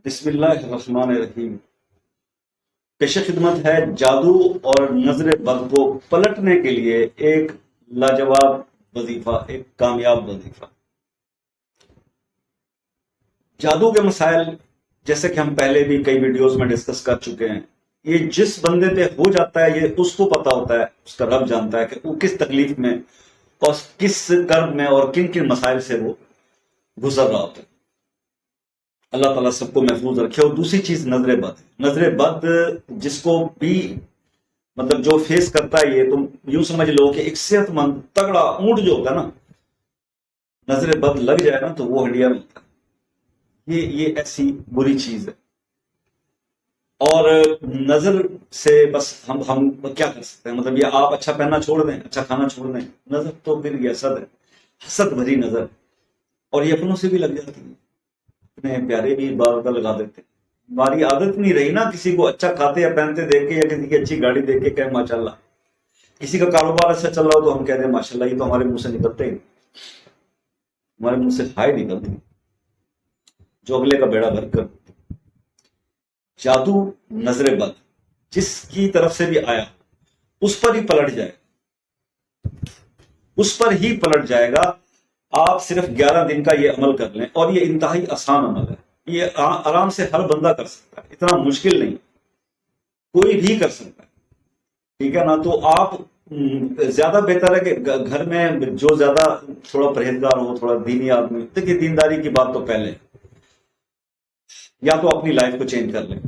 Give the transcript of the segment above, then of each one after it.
بسم اللہ الرحمن الرحیم۔ پیش خدمت ہے جادو اور نظر بد کو پلٹنے کے لیے ایک لاجواب وظیفہ، ایک کامیاب وظیفہ۔ جادو کے مسائل جیسے کہ ہم پہلے بھی کئی ویڈیوز میں ڈسکس کر چکے ہیں، یہ جس بندے پہ ہو جاتا ہے یہ اس کو پتا ہوتا ہے، اس کا رب جانتا ہے کہ وہ کس تکلیف میں اور کس کرب میں اور کن کن مسائل سے وہ گزر رہا ہوتا ہے۔ اللہ تعالیٰ سب کو محفوظ رکھے۔ اور دوسری چیز نظر بد ہے۔ نظر بد جس کو بھی مطلب جو فیس کرتا ہے، یہ تم یوں سمجھ لو کہ ایک صحت مند تگڑا اونٹ جو ہوتا ہے نا، نظر بد لگ جائے نا تو وہ ہڈیا میں ہوتا ہے۔ یہ ایسی بری چیز ہے۔ اور نظر سے بس ہم کیا کر سکتے ہیں؟ مطلب یہ آپ اچھا پہننا چھوڑ دیں، اچھا کھانا چھوڑ دیں، نظر تو پھر یہ حسد ہے، حسد بھری نظر، اور یہ اپنوں سے بھی لگ جاتی ہے۔ اپنے پیارے بھی بار بار لگا دیتے ہیں۔ ہماری عادت نہیں رہی نا کسی کو اچھا کھاتے یا پہنتے دیکھ کے، یا کسی کی اچھی گاڑی دیکھ کے کہ ماشاء اللہ، کسی کا کاروبار اچھا چل رہا ہو تو ہم کہتے ہیں ماشاء اللہ، یہ تو ہمارے منہ سے نکلتے ہی، ہمارے منہ سے ہائے نکلتی جو اگلے کا بیڑا بھر کر۔ جادو نظر بد جس کی طرف سے بھی آیا اس پر ہی پلٹ جائے، اس پر ہی پلٹ جائے گا۔ آپ صرف 11 دن کا یہ عمل کر لیں، اور یہ انتہائی آسان عمل ہے، یہ آرام سے ہر بندہ کر سکتا ہے، اتنا مشکل نہیں، کوئی بھی کر سکتا ہے، ٹھیک ہے نا۔ تو آپ زیادہ بہتر ہے کہ گھر میں جو زیادہ تھوڑا پرہیزگار ہو، تھوڑا دینی آدمی، دیکھیے دینداری کی بات تو پہلے، یا تو اپنی لائف کو چینج کر لیں۔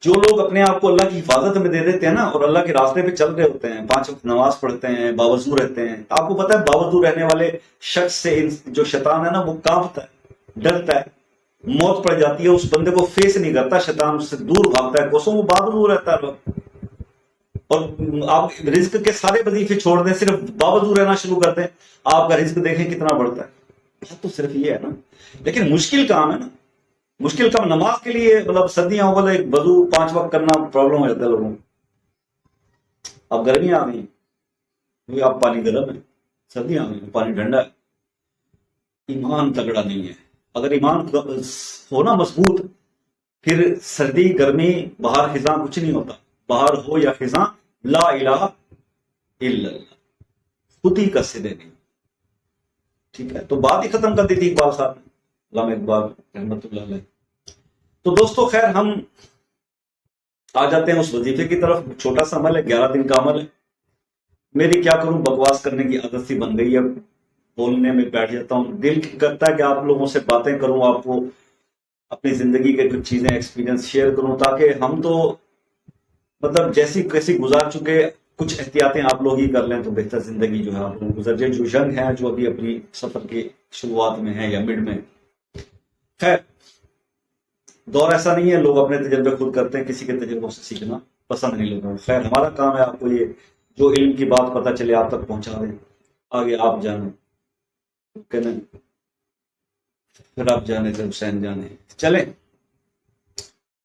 جو لوگ اپنے آپ کو اللہ کی حفاظت میں دے دیتے ہیں نا، اور اللہ کے راستے پہ چل رہے ہوتے ہیں، 5 وقت نماز پڑھتے ہیں، باوضو رہتے ہیں، آپ کو پتا ہے باوضو رہنے والے شخص سے جو شیطان ہے نا وہ کانپتا ہے، ڈرتا ہے، موت پڑ جاتی ہے، اس بندے کو فیس نہیں کرتا، شیطان اس سے دور بھاگتا ہے، کوسوں وہ باوضو رہتا ہے لوگ۔ اور آپ رزق کے سارے وظیفے چھوڑ دیں، صرف باوضو رہنا شروع کر دیں، آپ کا رزق دیکھیں کتنا بڑھتا ہے۔ بات تو صرف یہ ہے نا، لیکن مشکل کام ہے نا، مشکل کام نماز کے لیے، مطلب سردیاں ہو گئے وضو 5 وقت کرنا پرابلم ہو جاتا ہے لوگوں کو۔ اب گرمیاں آ گئی، اب پانی گرم ہے، سردیاں آ گئی پانی ٹھنڈا ہے۔ ایمان تگڑا نہیں ہے۔ اگر ایمان ہو نا مضبوط، پھر سردی گرمی باہر خزاں کچھ نہیں ہوتا، باہر ہو یا خزاں، لا الہ الا اللہ، خود ہی کا سدے نہیں، ٹھیک ہے۔ تو بات ہی ختم کر دی تھی اقبال صاحب نے، علامہ اقبال رحمۃ اللہ علیہ۔ تو دوستو خیر، ہم آ جاتے ہیں اس وظیفے کی طرف۔ چھوٹا سا عمل ہے، 11 دن کا عمل ہے۔ میری کیا کروں، بکواس کرنے کی عادت سی بن گئی ہے، بولنے میں بیٹھ جاتا ہوں، دل کرتا ہے کہ آپ لوگوں سے باتیں کروں، آپ کو اپنی زندگی کے کچھ چیزیں ایکسپیرینس شیئر کروں، تاکہ ہم تو مطلب جیسی کیسی گزار چکے، کچھ احتیاطیں آپ لوگ ہی کر لیں تو بہتر زندگی جو ہے آپ لوگ گزر جائے، جو ینگ ہیں، جو ابھی اپنی سفر کی شروعات میں ہیں یا مڈ میں۔ خیر، دور ایسا نہیں ہے، لوگ اپنے تجربے خود کرتے ہیں، کسی کے تجربوں سے سیکھنا پسند نہیں لوگوں کو۔ خیر، ہمارا کام ہے آپ کو یہ جو علم کی بات پتہ چلے آپ تک پہنچا دیں، آگے آپ جانیں، کہنے پھر آپ جانے تھے حسین جانے۔ چلیں،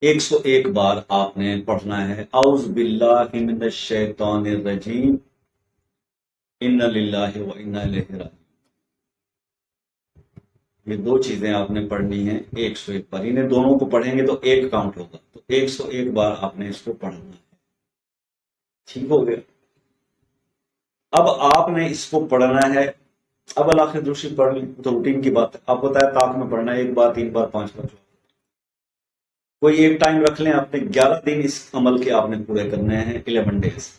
101 بار آپ نے پڑھنا ہے اعوذ باللہ من الشیطان الرجیم، ان للہ و انا الیہ راجعون۔ یہ 2 چیزیں آپ نے پڑھنی ہیں 101 بار، انہیں دونوں کو پڑھیں گے تو 1 کاؤنٹ ہوگا، تو 101 بار آپ نے اس کو پڑھنا ہے، ٹھیک ہو گیا۔ اب آپ نے اس کو پڑھنا ہے، اب الآخر دوسری پڑھ لی تو روٹین کی بات ہے، آپ بتایا طاق میں پڑھنا ہے، 1 بار 3 بار 5 بار، کوئی ایک ٹائم رکھ لیں آپ نے، 11 دن اس عمل کے آپ نے پورے کرنے ہیں، 11 ڈیز،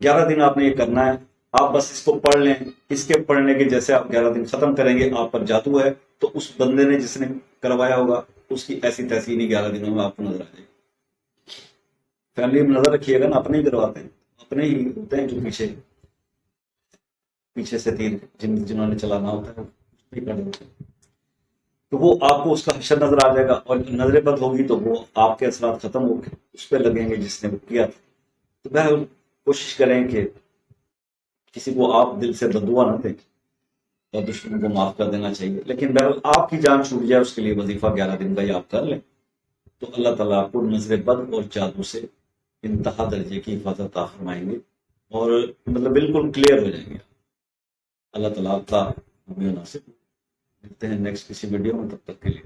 11 دن آپ نے یہ کرنا ہے۔ آپ بس اس کو پڑھ لیں، اس کے پڑھنے کے جیسے آپ 11 دن ختم کریں گے، آپ پر جادو ہے، تو اس بندے نے جس نے کروایا ہوگا اس کی ایسی تیسی نہیں 11 دنوں میں آپ کو نظر آ جائے گی۔ فیملی میں نظر رکھیے گا نا، اپنے ہی کرواتے ہیں، اپنے ہی ہوتے ہیں جو پیچھے سے تیر جنہوں نے چلانا ہوتا ہے وہ کر دیتے ہیں، تو وہ آپ کو اس کا حشر نظر آ جائے گا، اور نظر بد ہوگی تو وہ آپ کے اثرات ختم ہو گئے، اس پہ لگیں گے جس نے وہ کیا تھا۔ تو بہرحال کوشش کریں کہ کسی کو آپ دل سے بددعا نہ دیں، اور دشمن کو معاف کر دینا چاہیے، لیکن بہرحال آپ کی جان چھوٹ جائے اس کے لیے وظیفہ 11 دن کا ہی آپ کر لیں، تو اللہ تعالیٰ آپ کو نظر بد اور جادو سے انتہا درجے کی حفاظت عطا فرمائیں گے، اور مطلب بالکل کلیئر ہو جائیں گے۔ اللہ تعالیٰ آپ کا ہمیں مناسب۔ ملتے ہیں نیکسٹ کسی ویڈیو میں، تب تک کے لیے